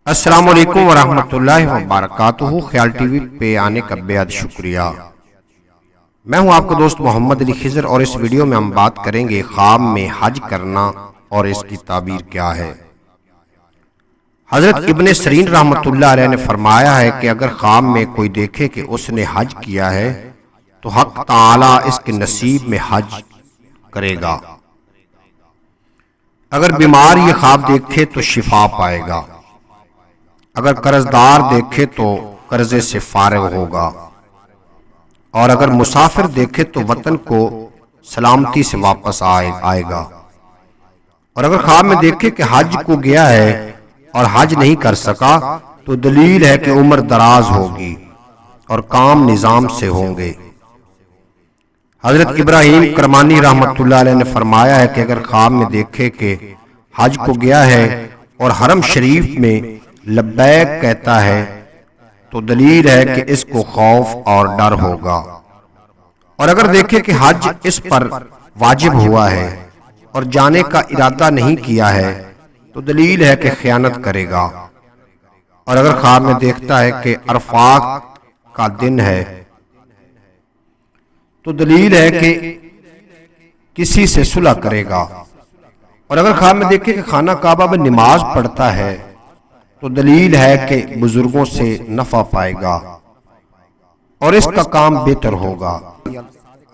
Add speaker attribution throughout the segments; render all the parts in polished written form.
Speaker 1: السلام علیکم ورحمۃ اللہ وبرکاتہ۔ خیال ٹی وی پہ آنے کا بے حد شکریہ۔ میں ہوں آپ کا دوست محمد علی خضر، اور اس ویڈیو میں ہم بات کریں گے خواب میں حج کرنا اور اس کی تعبیر کیا ہے۔ حضرت ابن سیرین رحمۃ اللہ علیہ نے فرمایا ہے کہ اگر خواب میں کوئی دیکھے کہ اس نے حج کیا ہے تو حق تعالی اس کے نصیب میں حج کرے گا۔ اگر بیمار یہ خواب دیکھے تو شفا پائے گا، اگر قرضدار دیکھے تو قرضے سے فارغ ہوگا، اور اگر مسافر دیکھے تو وطن کو سلامتی سے واپس آئے گا، اور اگر خواب میں دیکھے کہ حج کو گیا ہے اور حج نہیں کر سکا تو دلیل ہے کہ عمر دراز ہوگی اور کام نظام سے ہوں گے۔ حضرت ابراہیم کرمانی رحمۃ اللہ علیہ نے فرمایا ہے کہ اگر خواب میں دیکھے کہ حج کو گیا ہے اور حرم شریف میں لبیک کہتا ہے تو دلیل ہے کہ اس کو خوف اور ڈر ہوگا، اور اگر دیکھے کہ حج اس پر واجب ہوا ہے اور جانے کا ارادہ نہیں کیا ہے تو دلیل ہے کہ خیانت کرے گا، اور اگر خواب میں دیکھتا ہے کہ عرفات کا دن ہے تو دلیل ہے کہ کسی سے صلح کرے گا، اور اگر خواب میں دیکھے کہ خانہ کعبہ میں نماز پڑھتا ہے تو دلیل ہے کہ بزرگوں سے نفع پائے گا اور اس کا کام بہتر ہوگا۔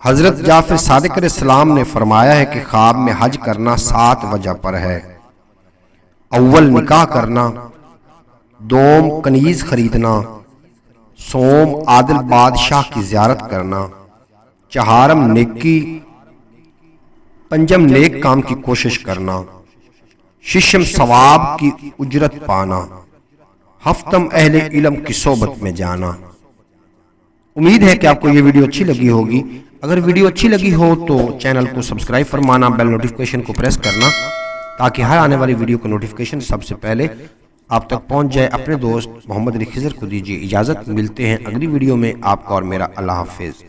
Speaker 1: حضرت جعفر صادق علیہ السلام نے فرمایا ہے کہ خواب میں حج کرنا 7 وجہ پر ہے۔ اول نکاح کرنا، دوم کنیز خریدنا، سوم عادل بادشاہ کی زیارت کرنا، چہارم نیکی، پنجم نیک کام کی کوشش کرنا، ششم ثواب کی اجرت پانا، ہفتم اہل علم کی صحبت میں جانا۔ امید ہے کہ آپ کو یہ ویڈیو اچھی لگی ہوگی۔ اگر ویڈیو اچھی لگی ہو تو چینل کو سبسکرائب فرمانا، بیل نوٹیفیکیشن کو پریس کرنا تاکہ ہر آنے والی ویڈیو کا نوٹیفیکیشن سب سے پہلے آپ تک پہنچ جائے۔ اپنے دوست محمد علی خضر کو دیجیے اجازت، ملتے ہیں اگلی ویڈیو میں۔ آپ کا اور میرا اللہ حافظ۔